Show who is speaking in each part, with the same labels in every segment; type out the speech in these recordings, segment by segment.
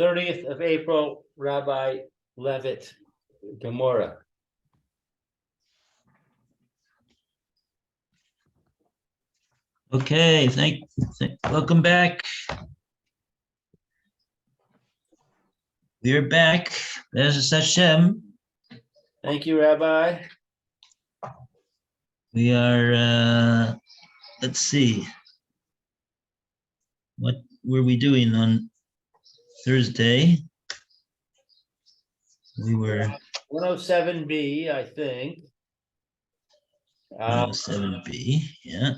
Speaker 1: 30th of April, Rabbi Levitt, Gemora.
Speaker 2: Okay, welcome back. We're back. There's Hashem.
Speaker 1: Thank you, Rabbi.
Speaker 2: We are, let's see. What were we doing on Thursday? We were
Speaker 1: 107b, I think.
Speaker 2: 107b, yeah.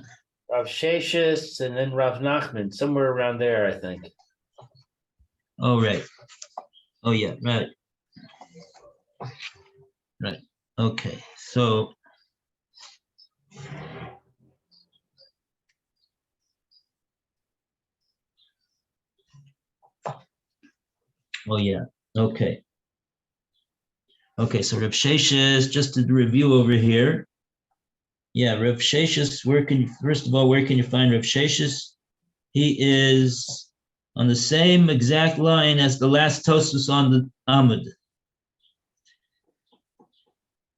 Speaker 1: Rav Sheshis and then Rav Nachman, somewhere around there, I think.
Speaker 2: Oh, right. Oh, yeah, right. Right. Okay, so oh, yeah. Okay. Okay, so Rav Sheshis, just to review over here. Yeah, Rav Sheshis, first of all, where can you find Rav Sheshis? He is on the same exact line as the last Tosfos on the Amud.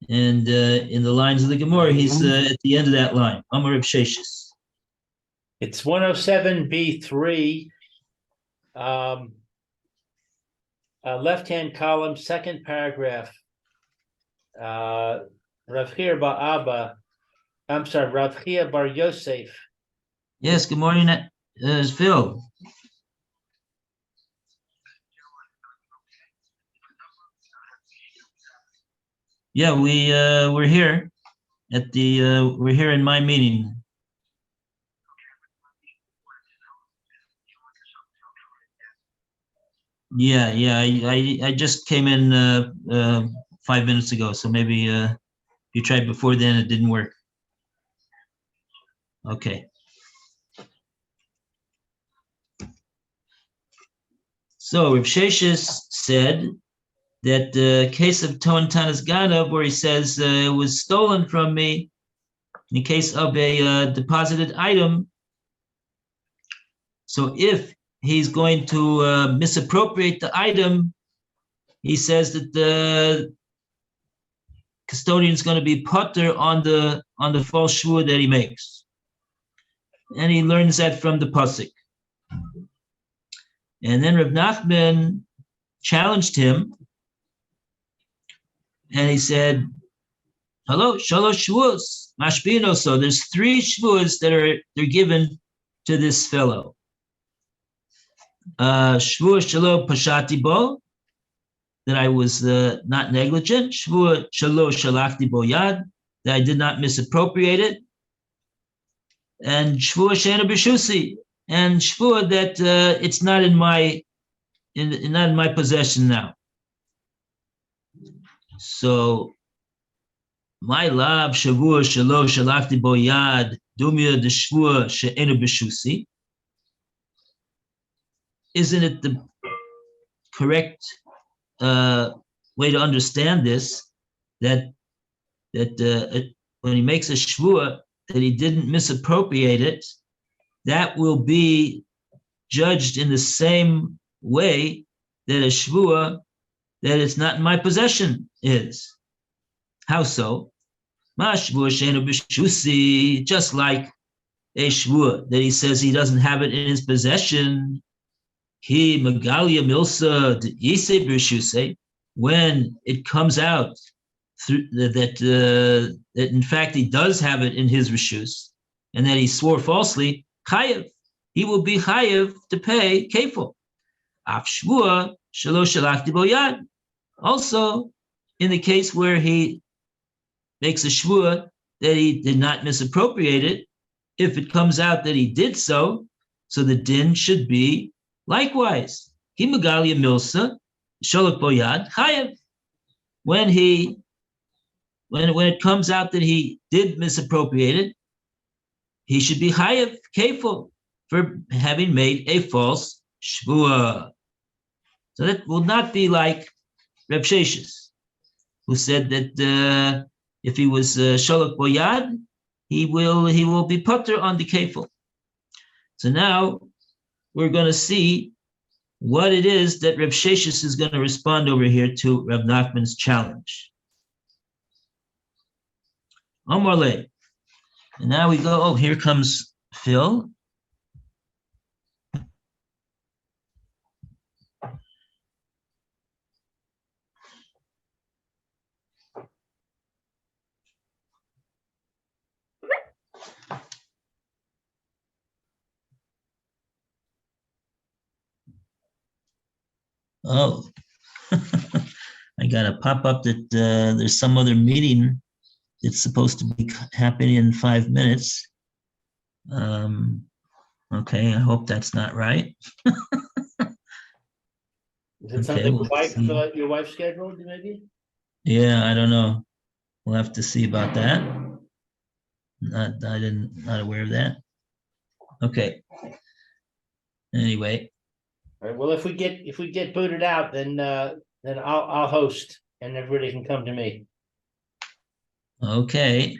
Speaker 2: And in the lines of the Gemora, he's at the end of that line, Amar Rav Sheshis.
Speaker 1: It's 107b3, left-hand column, second paragraph. Rav Chia Bava, I'm sorry, Rav Chia Bar Yosef.
Speaker 2: Yes, good morning, Phil. Yeah, we're here at the we're here in my meeting. Yeah, I just came in 5 minutes ago, so maybe you tried before then, it didn't work. Okay. So Rav Sheshis said that the case of Ton Tanas Ganav, where he says it was stolen from me, in the case of a deposited item. So if he's going to misappropriate the item, he says that the custodian is going to be potter on the false shvua that he makes, and he learns that from the pasuk. And then Rav Nachman challenged him, and he said, "Hello, shalosh shvuos mashbino." So there's 3 shvuos that they're given to this fellow. Shvua shalo pashati bo, that I was not negligent. Shvua shalo shalachti bo yad, that I did not misappropriate it. And shvua she'ena b'shusi, and shvua that it's not in my possession now. So my lab shavua shalo shalachti bo yad dumya de shvua she'ena b'shusi. Isn't it the correct way to understand this, that when he makes a shvua that he didn't misappropriate it, that will be judged in the same way that a shvua that it's not in my possession is? How so? Ma shvua she'enu b'shusi, just like a shvua that he says he doesn't have it in his possession. He magalia milsa yisei b'shusei, when it comes out through that in fact he does have it in his reshus, and that he swore falsely, chayev, he will be chayev to pay kefil. Af shvua shelo shalachti bo yad. Also, in the case where he makes a shvua that he did not misappropriate it, if it comes out that he did so the din should be likewise. He magalia milsa sholach bo yad chayev. When it comes out that he did misappropriate it, he should be chayev kefil for having made a false shvua. So that will not be like Reb Sheshis, who said that if he was sholach bo yad, he will be potter on the kefil. So now we're going to see what it is that Reb Sheshes is going to respond over here to Reb Nachman's challenge. Amar le. And now we go, oh, here comes Phil. Oh, I got a pop up that there's some other meeting that's supposed to be happening in 5 minutes. Okay, I hope that's not right.
Speaker 1: Is it
Speaker 2: Okay,
Speaker 1: something
Speaker 2: we'll see.
Speaker 1: your wife scheduled, maybe?
Speaker 2: Yeah, I don't know. We'll have to see about that. Not aware of that. Okay. Anyway,
Speaker 1: All right, well, if we get booted out, then I'll host and everybody can come to me.
Speaker 2: okay.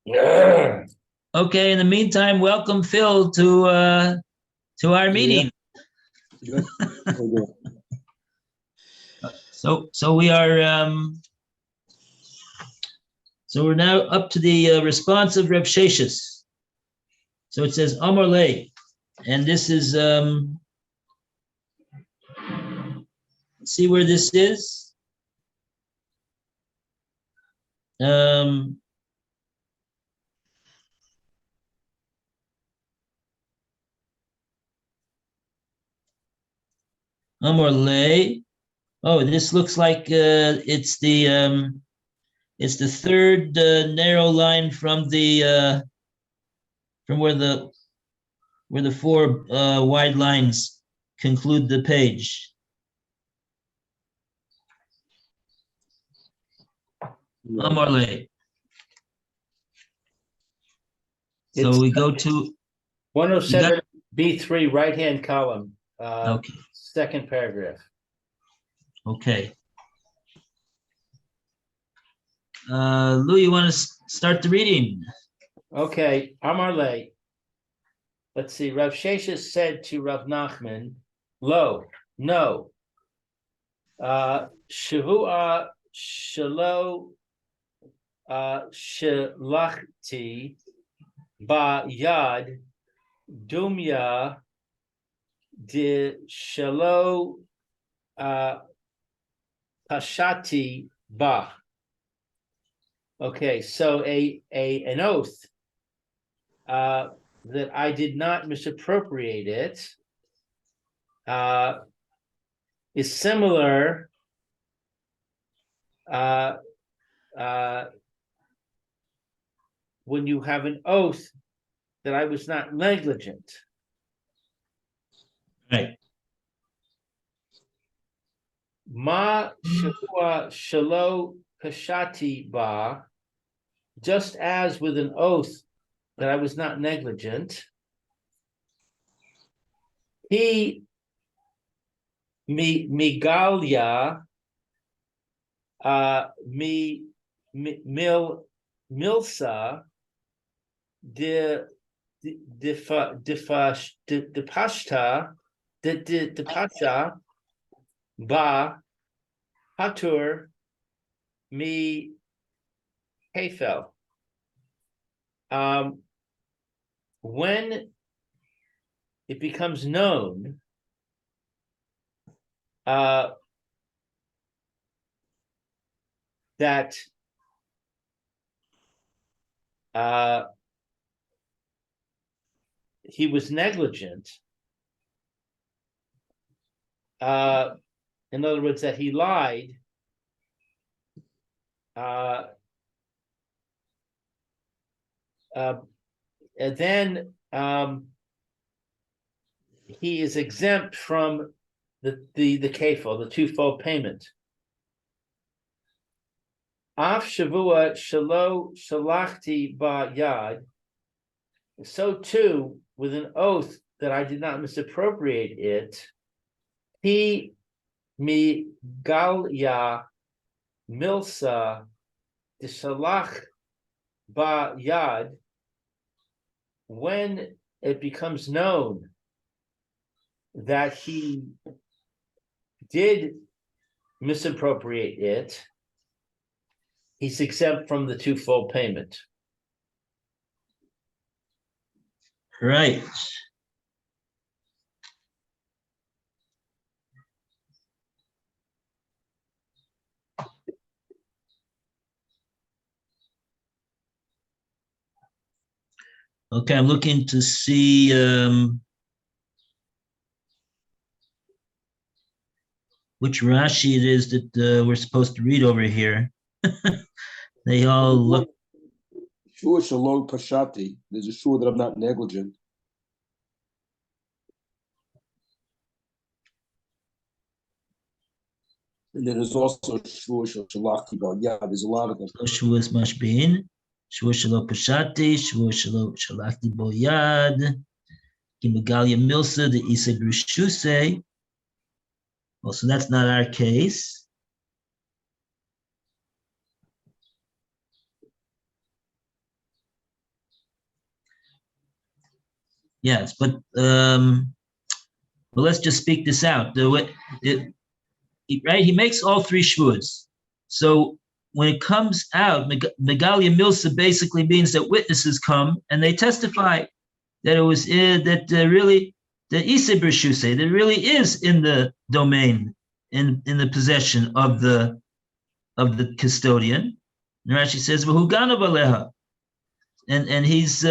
Speaker 1: Yeah.
Speaker 2: Okay, in the meantime, welcome Phil to our meeting.
Speaker 3: Yep.
Speaker 2: So we are so we're now up to the response of Reb Sheshes. So it says Amar le, and this is see where this is. Amar le. Oh, this looks like it's the third narrow line from the from where the four wide lines conclude the page. Amar le. So we go to
Speaker 1: 107B3, right-hand column,
Speaker 2: okay.
Speaker 1: second paragraph.
Speaker 2: Okay. Lou, you want to start the reading?
Speaker 1: Okay, Amar le. Let's see. Rav Sheshes said to Rav Nachman, "Lo, no. Shavua shelo shelachti ba yad dumya de shelo pashati ba." Okay, so an oath that I did not misappropriate it is similar when you have an oath that I was not negligent.
Speaker 2: Right.
Speaker 1: Ma shavua shelo kashati ba, just as with an oath that I was not negligent. He migalia milsa de pashta de pasha ba patur mi hefel. When it becomes known that he was negligent, in other words, that he lied, and then he is exempt from the kefil, the twofold payment. Af shavua shelo shalachti ba yad. So too, with an oath that I did not misappropriate it, he mi galya milsa de shalach ba yad. When it becomes known that he did misappropriate it, he's exempt from the twofold payment.
Speaker 2: Right. Okay, I'm looking to see which Rashi it is that we're supposed to read over here. They all look.
Speaker 3: Shua shalom pashati. There's a shua that I'm not negligent. And then there's also shua shalachti bal yad. There's a lot of them.
Speaker 2: Shavuos mashbin, Shavuos shelo pashati, Shavuos shelo shalachti bo yad, Gimegalia milsa, the Isa Brushuse. Well, so that's not our case. Yes, but well, let's just speak this out. Right, he makes all three shvuos. So when it comes out, Megalia Milsa basically means that witnesses come and they testify that it was really the Isa B'Shuse, that really is in the domain, in the possession of the custodian. And Rashi says, "V'huganav aleha," and he's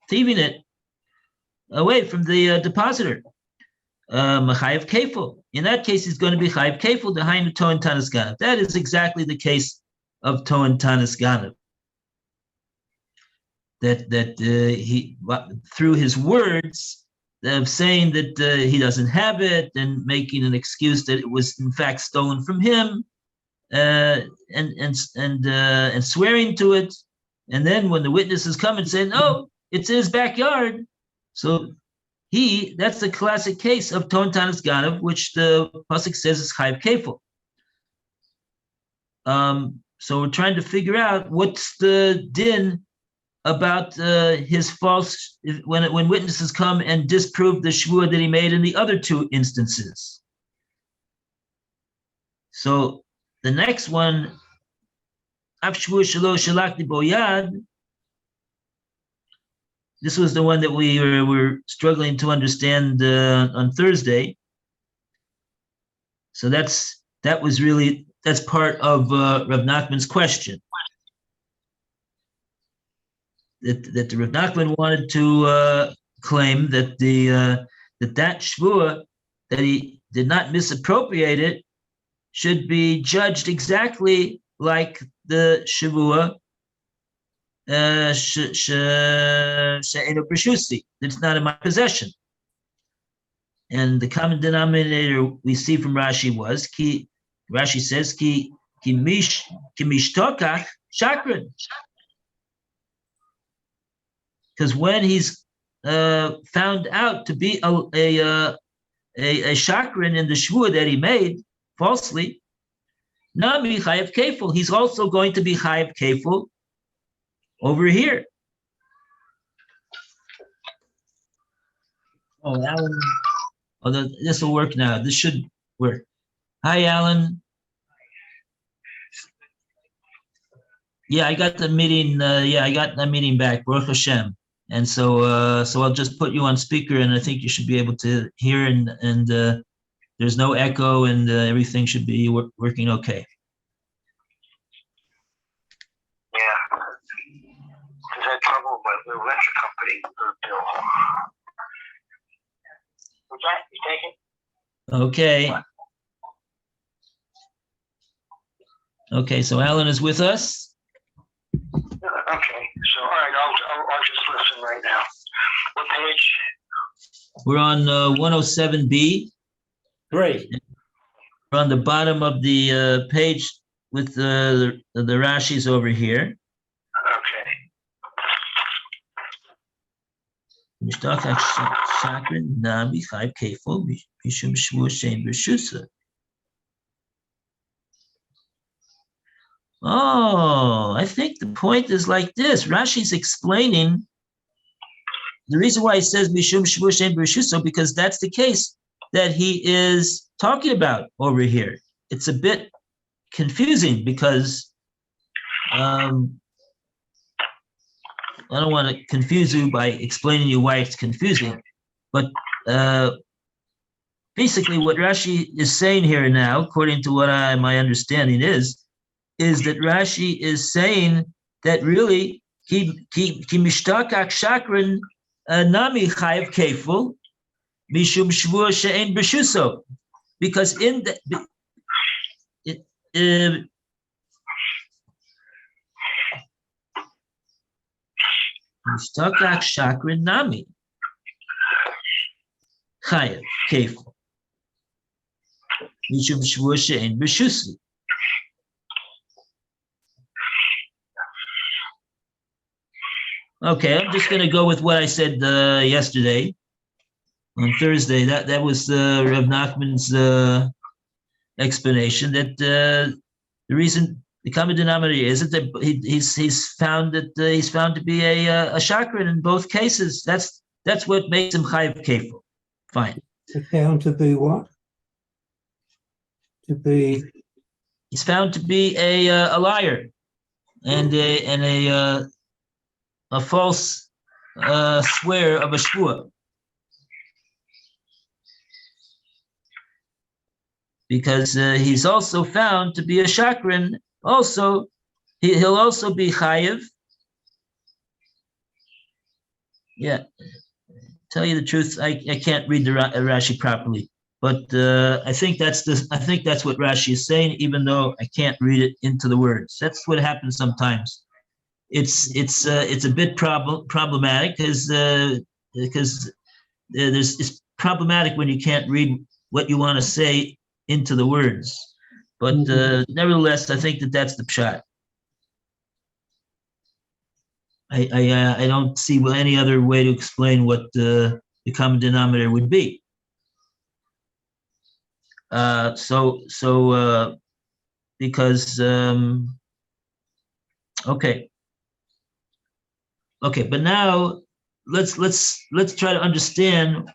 Speaker 2: thieving it away from the depositor. Machayev kefil. In that case, he's going to be chayev kefil, the hainu tohen tanas ganav. That is exactly the case of tohen tanas ganav. That he, through his words of saying that he doesn't have it and making an excuse that it was in fact stolen from him, and swearing to it, and then when the witnesses come and say, "No, it's in his backyard," so that's the classic case of Ton Tanas Ganav, which the pasuk says is Chayiv Kefil. So we're trying to figure out what's the din about his false, when witnesses come and disprove the shvuah that he made in the other two instances. So the next one, Av shvuah shelo shalachti bo yad. This was the one that we were struggling to understand on Thursday. So that's part of Rav Nachman's question. That the Rav Nachman wanted to claim that that shvuah, that he did not misappropriate it, should be judged exactly like the shvuah she'enu b'shusi, that's not in my possession. And the common denominator we see from Rashi was Rashi says ki mishtokach shakran, because when he's found out to be a shakran in the shvuah that he made falsely, nami chayev kefil, he's also going to be chayev kefil over here. Oh, Alan. Oh, this will work now. This should work. Hi, Alan. Yeah, I got the meeting. I got the meeting back. Baruch Hashem. And so I'll just put you on speaker, and I think you should be able to hear, and there's no echo, and everything should be working okay.
Speaker 4: Yeah. I've had trouble with the electric company bill. What's that? You taking?
Speaker 2: Okay. Okay, so Alan is with us.
Speaker 4: Okay. So, all right, I'll just listen right now. What page?
Speaker 2: We're on 107B.
Speaker 1: Great.
Speaker 2: We're on the bottom of the page with the Rashis over here.
Speaker 4: Okay.
Speaker 2: Mishtachach shakrin nami chayiv kefil mishum shvuah she'en b'shusa. Oh, I think the point is like this. Rashi's explaining the reason why he says Mishum Shvu Shein B'Rishuso, because that's the case that he is talking about over here. It's a bit confusing because I don't want to confuse you by explaining you why it's confusing, but basically what Rashi is saying here now, according to what my understanding is that Rashi is saying that really ki mishtakak shakran nami chayav keful mishum shvua she'en b'shuso, because in the mishtakak shakran nami chayav keful mishum shvua she'en b'shuso. Okay, I'm just going to go with what I said yesterday, on Thursday. That was Rav Nachman's explanation, that the reason the common denominator is that he's found to be a chakran in both cases. That's what makes him chayav kefil. Fine.
Speaker 5: Found to be what? To be.
Speaker 2: He's found to be a liar and a false swear of a shvua, because he's also found to be a chakran. Also, he'll also be chayiv. Yeah, tell you the truth, I can't read the Rashi properly, but I think that's what Rashi is saying, even though I can't read it into the words. That's what happens sometimes. It's a bit problematic because it's problematic when you can't read what you want to say into the words. But nevertheless, I think that's the pshat. I don't see any other way to explain what the common denominator would be. Because okay, but now let's try to understand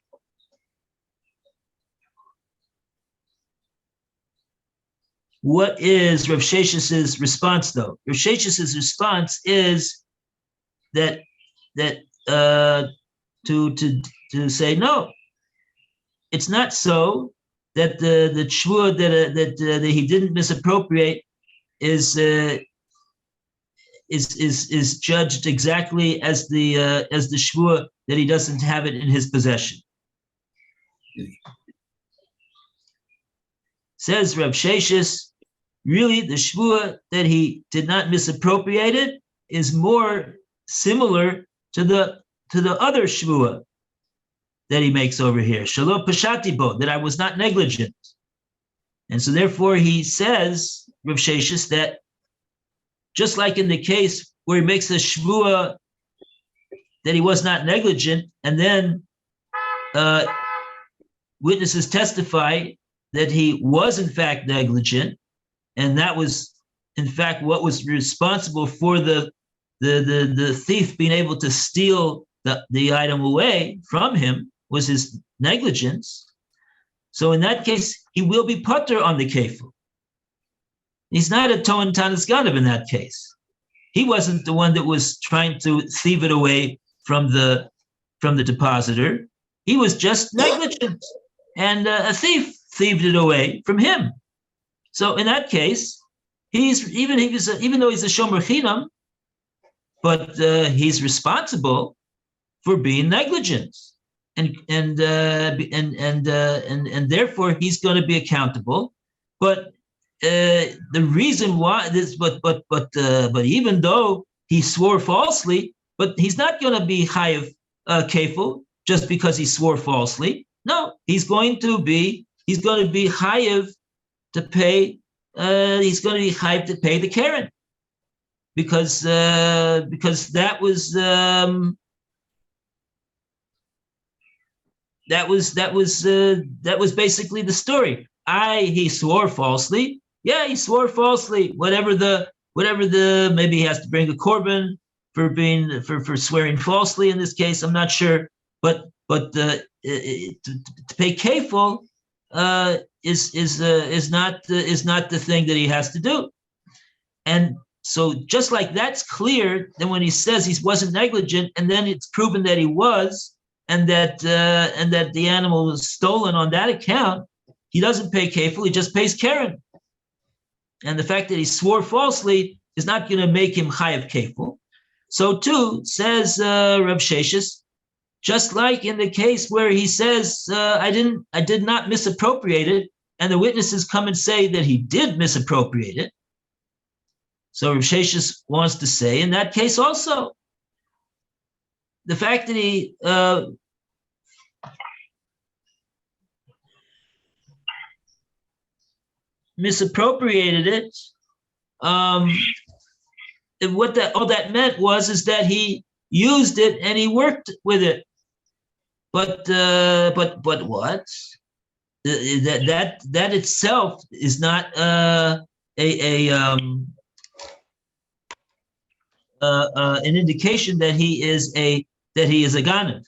Speaker 2: what is Rav Shesh's response, though. Rav Shesh's response is that to say no, it's not so, that the shvua that he didn't misappropriate is judged exactly as the shvua that he doesn't have it in his possession. Says Rav Sheshes, really the shvua that he did not misappropriate it is more similar to the other shvua that he makes over here, Shelo Pashati Bo, that I was not negligent. And so therefore he says, Rav Sheshes, that just like in the case where he makes a shvua that he was not negligent, and then witnesses testify that he was in fact negligent, and that was in fact what was responsible for the thief being able to steal the item away from him, was his negligence. So in that case, he will be putter on the kefil. He's not a Toan Tanis Ganav in that case. He wasn't the one that was trying to thieve it away from the depositor. He was just negligent, and a thief thieved it away from him. So in that case, even though he's a shomer chinam, but he's responsible for being negligent, and therefore he's going to be accountable. But the reason why this, but even though he swore falsely, but he's not going to be chayav kefil just because he swore falsely. No, he's going to be chayav to pay. He's going to be chayav to pay the keren, because that was basically the story. He swore falsely. Yeah, he swore falsely. Whatever the whatever maybe he has to bring a korban for swearing falsely in this case. I'm not sure, but to pay kefil is not the thing that he has to do. And so just like that's clear, then when he says he wasn't negligent, and then it's proven that he was, and that the animal was stolen on that account, he doesn't pay kefil, he just pays keren. And the fact that he swore falsely is not going to make him chayav kefil. So too, says Rav Sheshes, just like in the case where he says, I did not misappropriate it, and the witnesses come and say that he did misappropriate it. So Rav Sheshes wants to say, in that case also, the fact that he misappropriated it, what that meant is that he used it and he worked with it. But what? That itself is not an indication that he is a ganav,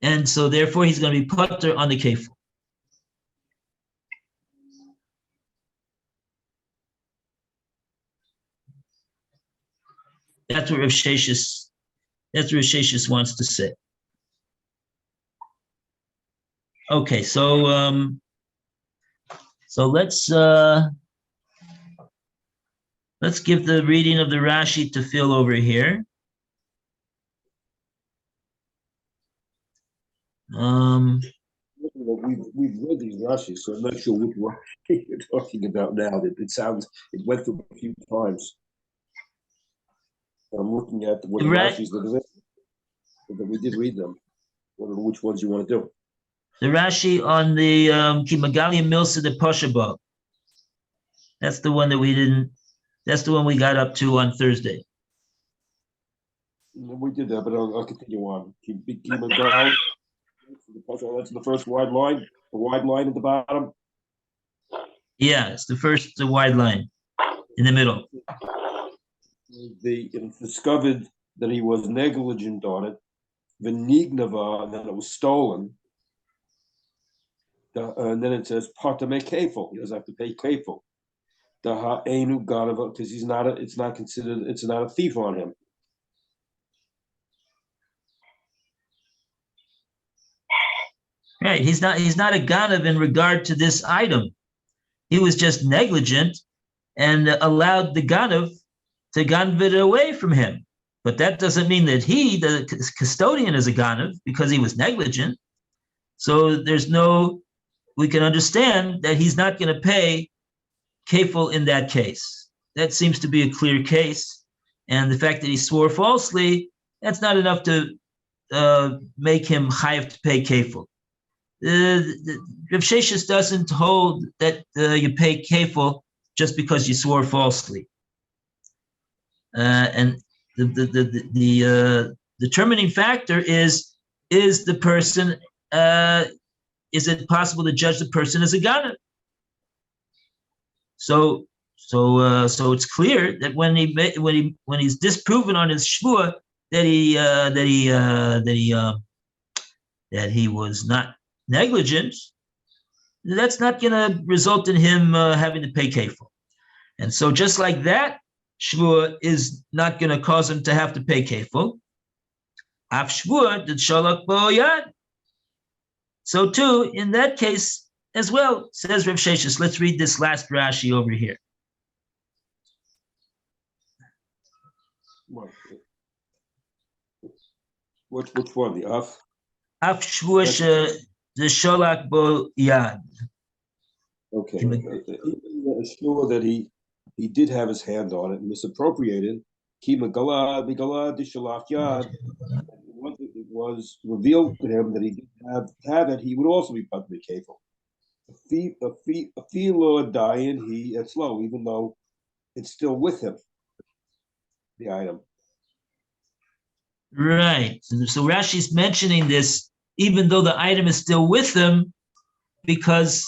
Speaker 2: and so therefore he's going to be putter on the kefil. That's what Rav Sheshes wants to say. Okay, so let's give the reading of the Rashi to Phil over here.
Speaker 3: We've read these Rashis, so I'm not sure which one you're talking about now. It went through a few times. I'm looking at what the Rashis that we did read them. I don't know which ones you want to do.
Speaker 2: The Rashi on the Kimagalia Milsa de Poshabah. That's the one that we didn't. That's the one we got up to on Thursday.
Speaker 3: We did that, but I'll continue on. Kimagalia. That's the first wide line. The wide line at the bottom.
Speaker 2: Yeah, it's the first wide line in the middle.
Speaker 3: It discovered that he was negligent on it, v'nignava, and then it was stolen. And then it says patame kefil. He doesn't have to pay kefil. The ha'enu ganava, because it's not a thief on him.
Speaker 2: Right, he's not a ganav in regard to this item. He was just negligent and allowed the ganav to ganav it away from him. But that doesn't mean that the custodian, is a ganav because he was negligent. So we can understand that he's not going to pay kefil in that case. That seems to be a clear case. And the fact that he swore falsely, that's not enough to make him chayav to pay kefil. Rav Sheshes doesn't hold that you pay kefil just because you swore falsely. And the determining factor is the person, is it possible to judge the person as a ganav? So it's clear that when he's disproven on his shvua that he was not negligent, that's not going to result in him having to pay kefil. And so just like that, shvua is not going to cause him to have to pay kefil. Af shvua did shalak bo yad. So too, in that case as well, says Rav Sheshes. Let's read this last Rashi over here.
Speaker 3: Which one? The af?
Speaker 2: Af shvua the shalak bo yad.
Speaker 3: Okay. Sure that he did have his hand on it and misappropriated. Ki megala di shalach yad. Once it was revealed to him that he didn't have it, he would also be put in kefil. A fee law dying, it's slow, even though it's still with him, the item.
Speaker 2: Right. So Rashi's mentioning this, even though the item is still with him, because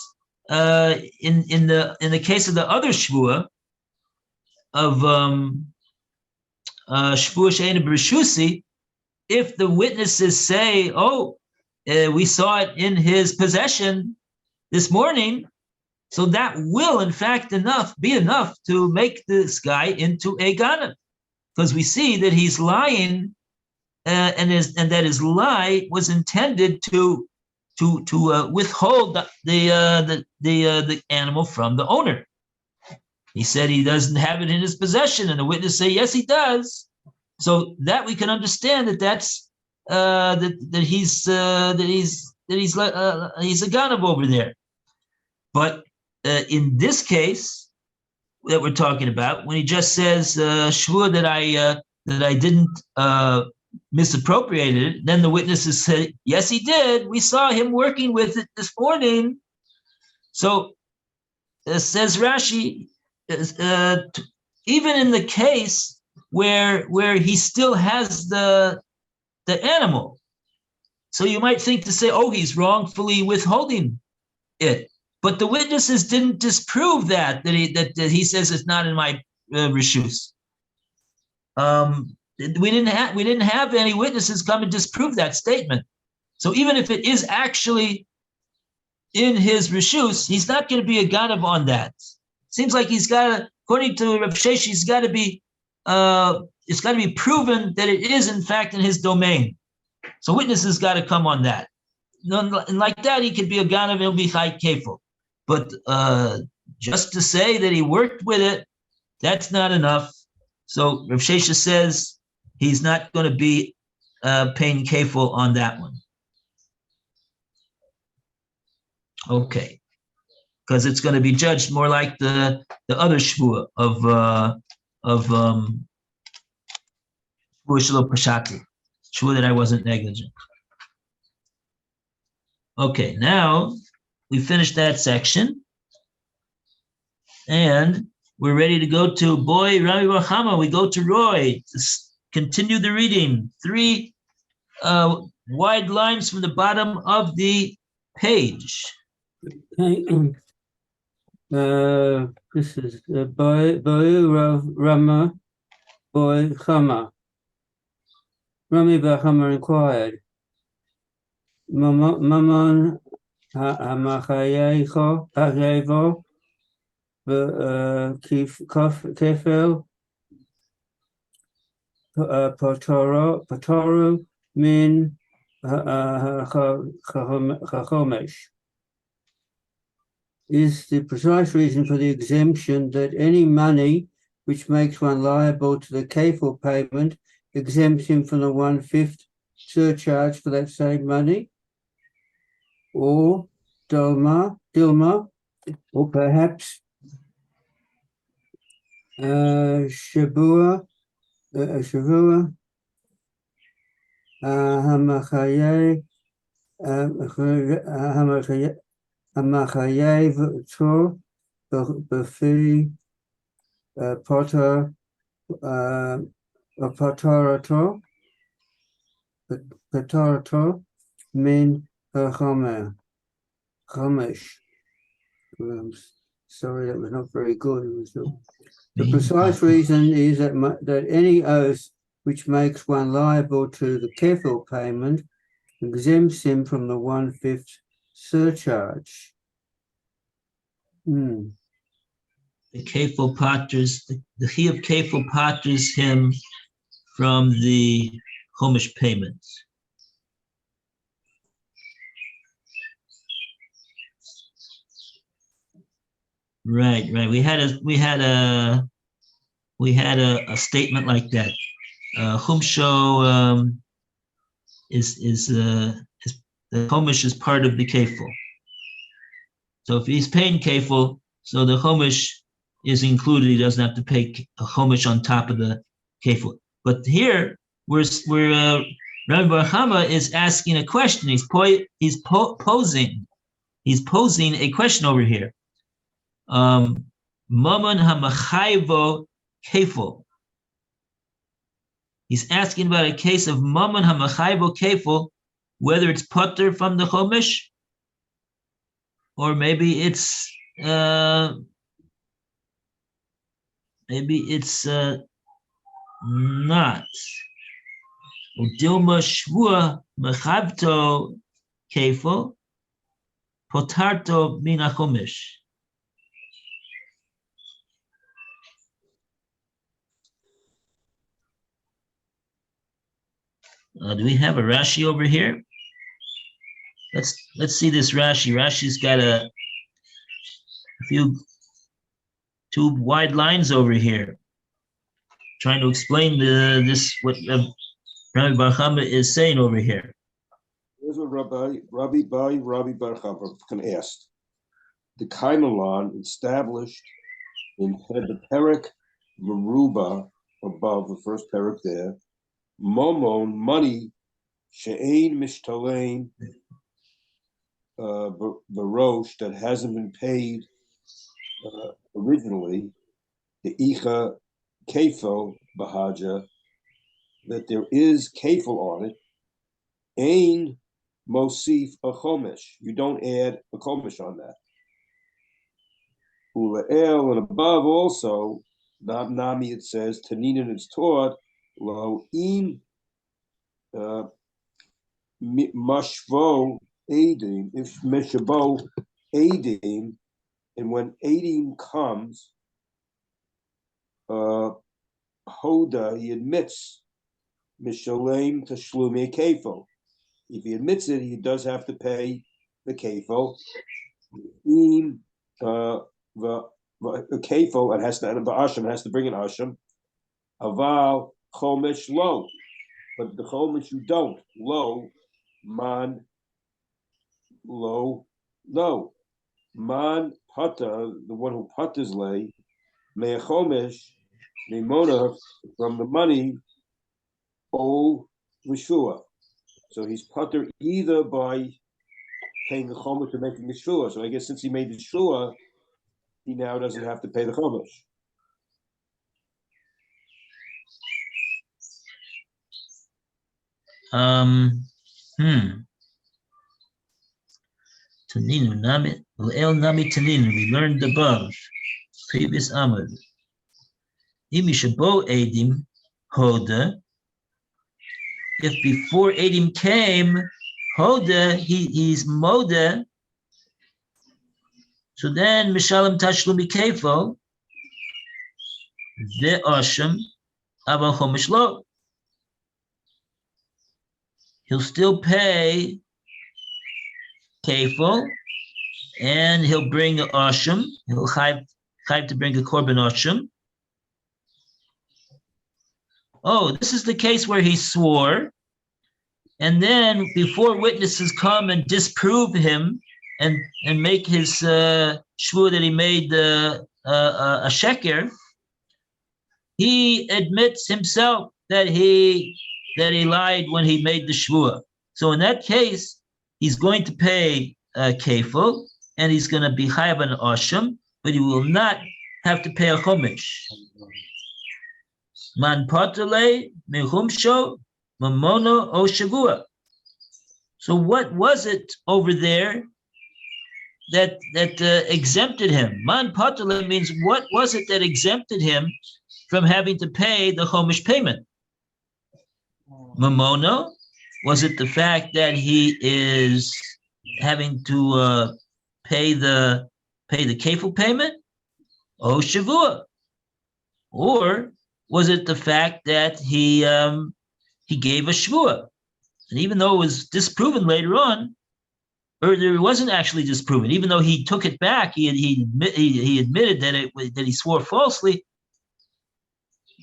Speaker 2: in the case of the other shvua, Shvua She'eina B'Rishusi, if the witnesses say, "Oh, we saw it in his possession this morning," so that will, in fact, be enough to make this guy into a ganav, because we see that he's lying, and that his lie was intended to withhold the animal from the owner. He said he doesn't have it in his possession, and the witness say yes, he does. So that we can understand that he's a ganav over there. But in this case that we're talking about, when he just says shvua that I didn't misappropriate it, then the witnesses say yes, he did. We saw him working with it this morning. So says Rashi, even in the case where he still has the animal, so you might think to say, oh, he's wrongfully withholding it, but the witnesses didn't disprove that he says it's not in my reshus. We didn't have any witnesses come and disprove that statement. So even if it is actually in his reshus, he's not going to be a ganav on that. Seems like he's got to, according to Rav Sheshes, he's got to be, it's got to be proven that it is in fact in his domain. So witnesses got to come on that. And like that, he could be a ganav, he'll be chai kefil. But just to say that he worked with it, that's not enough. So Rav Sheshes says he's not going to be paying kefil on that one. Okay. Because it's going to be judged more like the other shvua of shvua shelo pashati, shvua that I wasn't negligent. Okay, now we finished that section, and we're ready to go to Boy Rami Bahama. We go to Roy to continue the reading. 3 wide lines from the bottom of the page.
Speaker 5: This is Boy Rama Boy Chama. Rami Bahama inquired, Maman Hamachayevo Kefel Potoro Min Chachomesh. Is the precise reason for the exemption that any money which makes one liable to the kefil payment exempts him from the 1/5 surcharge for that same money? Or Dilma, or perhaps Shavua Hamachayev Tor Befili Potter Potorator Min Chomesh. Sorry, that was not very good. The precise reason is that any oath which makes one liable to the kefil payment exempts him from the 1/5 surcharge.
Speaker 2: The kefil paters, the chiyuv kefil paters him from the chomesh payments. Right. We had a statement like that. Chumsho is the chomesh is part of the kefil. So if he's paying kefil, so the chomesh is included. He doesn't have to pay a chomesh on top of the kefil. But here, Rabbi Bahama is asking a question. He's posing a question over here. Maman hamachayvo kefil. He's asking about a case of maman hamachayvo kefil, whether it's potter from the chomesh, or maybe it's maybe it's not. Dilma shvua mechavto kefo potarto minachomish. Do we have a Rashi over here? Let's see this Rashi. Rashi's got a few two wide lines over here, trying to explain this what Rabbi Bar Chama is saying over here.
Speaker 3: Here's what Rabbi Bar Chama asked. The Kaimelon established in the Perek Meruba above the first Perek there, Momon, money, She'ain Mishtalein Barosh, that hasn't been paid originally, the Icha Kefel Bahaja, that there is Kefel on it, Ain Mosif a Chomesh. You don't add a Chomesh on that. Ula'el, and above also, Nami, it says, Taninin is taught, Lo im Mashvo Adim, if Meshabo Adim, and when Adim comes, Hoda, he admits, Mishalem Tashlumi Kefo. If he admits it, he does have to pay the Kefo. Im the Kefo, it has to, and the Asham has to bring an Asham. Aval Chomesh Lo. But the Chomesh you don't. Lo, man, lo, no. Man Pata, the one who Patas lay, Mea Chomesh, Mimona, from the money, O Rishua. So he's Pater either by paying the Chomesh or making the Shua. So I guess since he made the Shua, he now doesn't have to pay the Chomesh.
Speaker 2: Taninu nami el nami taninu. We learned above previous amud. Imishabo edim hoda. If before edim came hoda, he's moda. So then mishalem tashlumi kefo ve'asham aval chomesh lo. He'll still pay kefo, and he'll bring an asham. He'll chayv to bring a korban asham. Oh, this is the case where he swore, and then before witnesses come and disprove him and make his shvur that he made a sheker, he admits himself that he lied when he made the shvur. So in that case, he's going to pay kefil, and he's going to be chayav an asham, but he will not have to pay a chomesh. Man patale mechumsho mamono o shavua. So what was it over there that exempted him? Man patale means what was it that exempted him from having to pay the chomesh payment? Mamono, was it the fact that he is having to pay the kefil payment? O shavua. Or was it the fact that he gave a shvua? And even though it was disproven later on, or it wasn't actually disproven, even though he took it back, he admitted that he swore falsely.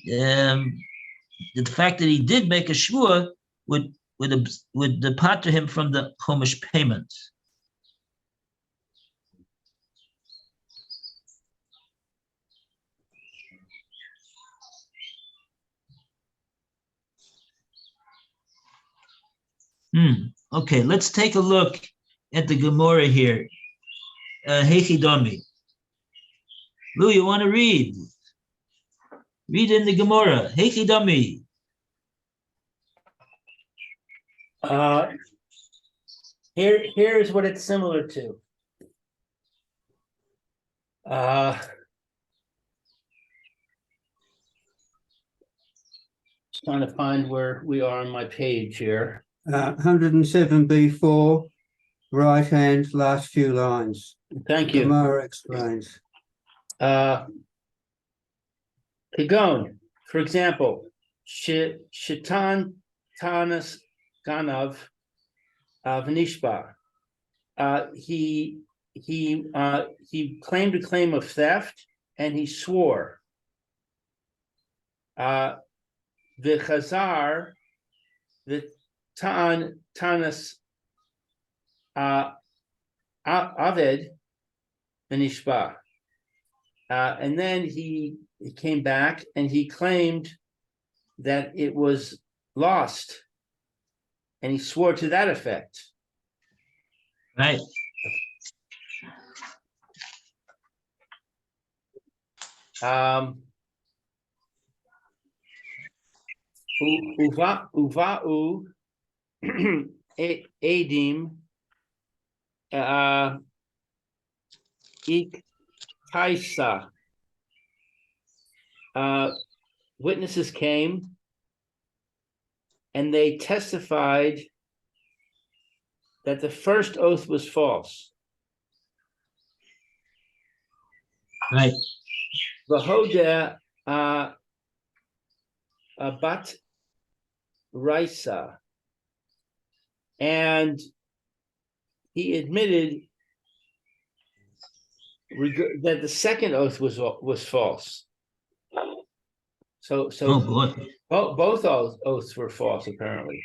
Speaker 2: The fact that he did make a shvua would depater him from the chomesh payment. Okay, let's take a look at the Gemora here. Hechidomi. Lou, you want to read? Read in the Gemora. Hechidomi.
Speaker 1: Here's what it's similar to. Trying to find where we are on my page here.
Speaker 5: 107b4, right hand, last few lines.
Speaker 1: Thank you.
Speaker 5: Gemora explains.
Speaker 1: Kagon, for example, Shitan Tanas Ganav Vanishba. He claimed a claim of theft and he swore. The Chazar, the Tanas Aved Vanishba. And then he came back and he claimed that it was lost, and he swore to that effect.
Speaker 2: Right.
Speaker 1: Uva'u edim ik taisa. Witnesses came and they testified that the first oath was false.
Speaker 2: Right.
Speaker 1: Vahoda bat raisa, and he admitted that the second oath was false. So
Speaker 2: Oh boy.
Speaker 1: both oaths were false, apparently.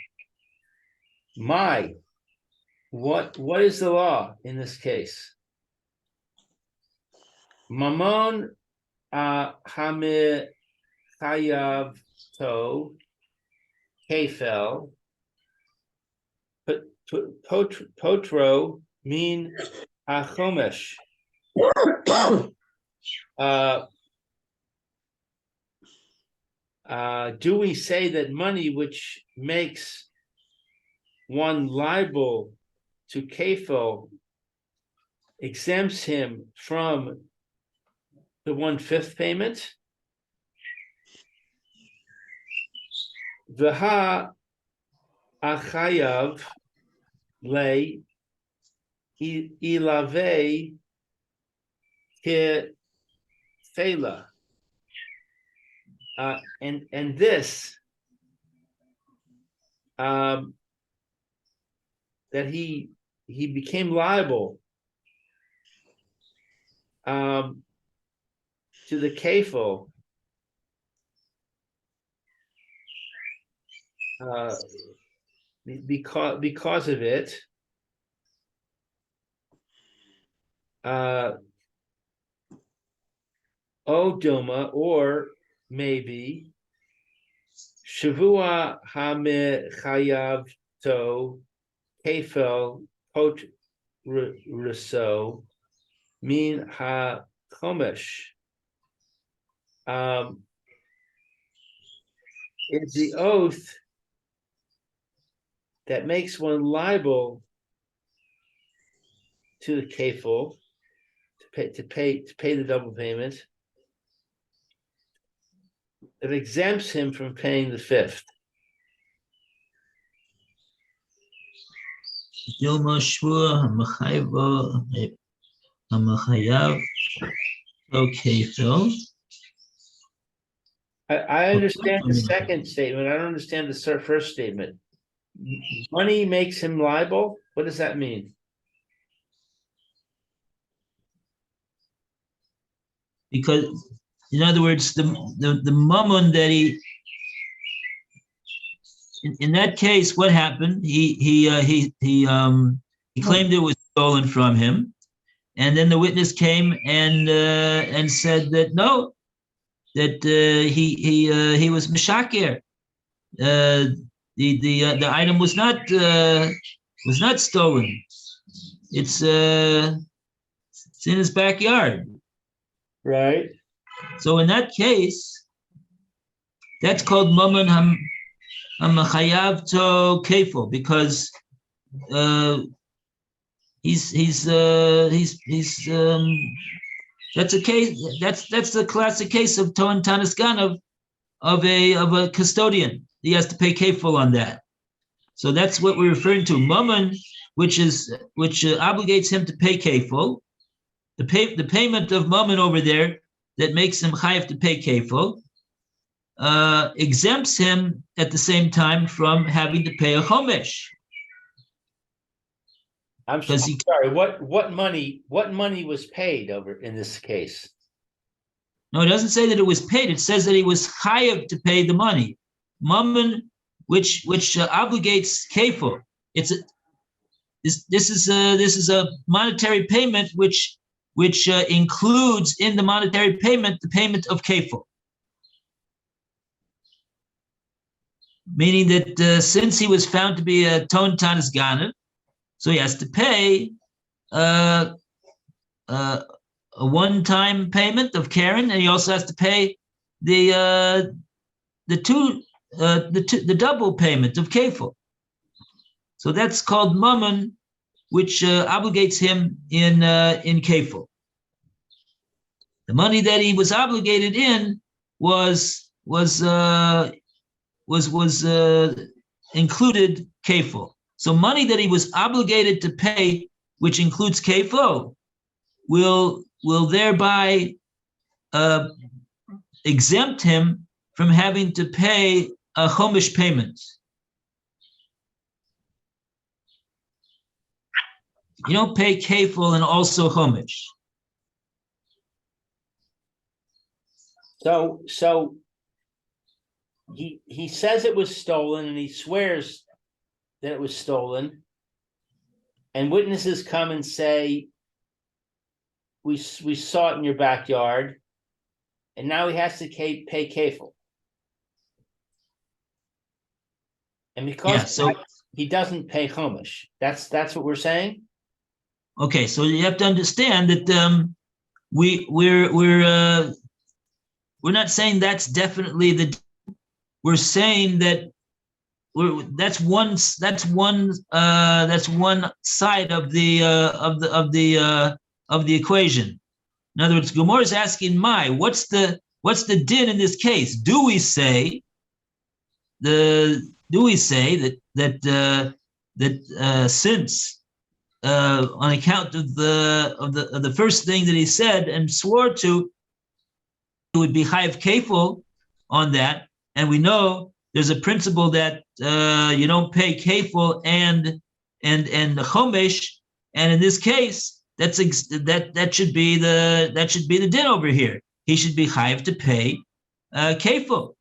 Speaker 1: What is the law in this case? Mamon hame chayav to kefel potro min achomesh. Do we say that money which makes one liable to kefil exempts him from the 1/5 payment? V'ha achayav le ilave kefela. And this that he became liable to the kefil because of it. Odoma, or maybe Shavua hame chayav to kefel pot reso min ha chomesh. Is the oath that makes one liable to the kefil to pay the double payment, that exempts him from paying the 5th.
Speaker 2: Dilma shvur hamachayav. Okay, Phil.
Speaker 1: I understand the second statement. I don't understand the first statement. Money makes him liable. What does that mean?
Speaker 2: Because, in other words, the mammon that he, in that case, what happened? He claimed it was stolen from him, and then the witness came and said that no, that he was mishaker. The item was not stolen. It's in his backyard.
Speaker 1: Right.
Speaker 2: So in that case, that's called mammon hamachayav to kefil, because he's that's a case, that's the classic case of Toan Tanis Ganav of a custodian. He has to pay kefil on that. So that's what we're referring to. Mammon, which obligates him to pay kefil. The payment of mammon over there that makes him chayav to pay kefil exempts him at the same time from having to pay a chomesh.
Speaker 1: I'm sorry. What money was paid over in this case?
Speaker 2: No, it doesn't say that it was paid. It says that he was chayav to pay the money. Mammon, which obligates kefil. This is a monetary payment which includes in the monetary payment the payment of kefil. Meaning that since he was found to be a ton tanis ganav, so he has to pay a one-time payment of Karen, and he also has to pay the double payment of kefil. So that's called mammon, which obligates him in kefil. The money that he was obligated in was included kefil. So money that he was obligated to pay, which includes kefil, will thereby exempt him from having to pay a chomesh payment. You don't pay kefil and also chomesh.
Speaker 1: So he says it was stolen, and he swears that it was stolen, and witnesses come and say, we saw it in your backyard, and now he has to pay kefil. And because he doesn't pay chomesh. That's what we're saying.
Speaker 2: Okay, so you have to understand that we're not saying that's definitely we're saying that that's one side of the equation. In other words, Gemora is asking, what's the din in this case? Do we say that since on account of the first thing that he said and swore to, it would be chayav kefil on that, and we know there's a principle that you don't pay kefil and the chomesh, and in this case, that should be the din over here. He should be chayav to pay kefil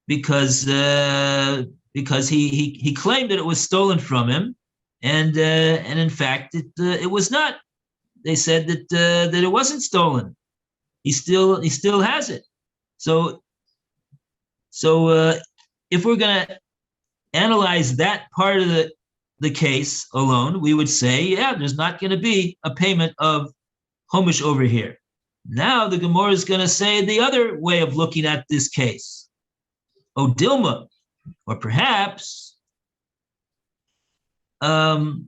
Speaker 2: because he claimed that it was stolen from him, and in fact it was not. They said that it wasn't stolen. He still has it. So if we're going to analyze that part of the case alone, we would say, there's not going to be a payment of chomesh over here. Now the Gemara is going to say the other way of looking at this case. O Dilma, or perhaps shvua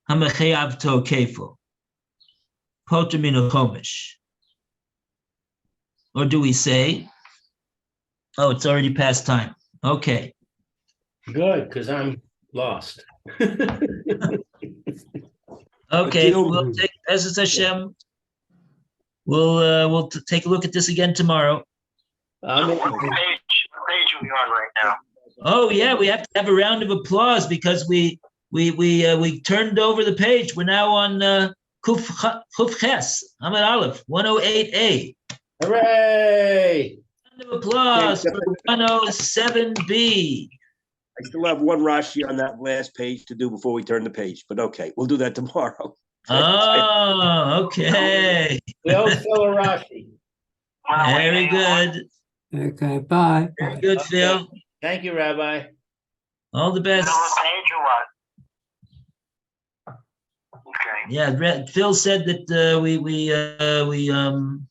Speaker 2: hamechayav to kefil poter min chomesh. Or do we say, oh, it's already past time. Okay.
Speaker 1: Good, because I'm lost.
Speaker 2: Okay, we'll take Ezra Hashem. We'll take a look at this again tomorrow.
Speaker 4: What page are we on right now?
Speaker 2: Oh yeah, we have to have a round of applause because we turned over the page. We're now on Kuf Ches, Amud Aleph, 108A.
Speaker 1: Hooray!
Speaker 2: Round of applause for 107B.
Speaker 3: I still have one Rashi on that last page to do before we turn the page, but okay, we'll do that tomorrow.
Speaker 2: Oh, okay.
Speaker 1: We owe Phil a Rashi.
Speaker 2: Very good.
Speaker 5: Okay, bye.
Speaker 2: Very good,
Speaker 1: Okay.
Speaker 2: Phil.
Speaker 1: Thank you, Rabbi.
Speaker 2: All the best.
Speaker 4: Page or what? Okay.
Speaker 2: Yeah, Phil said that we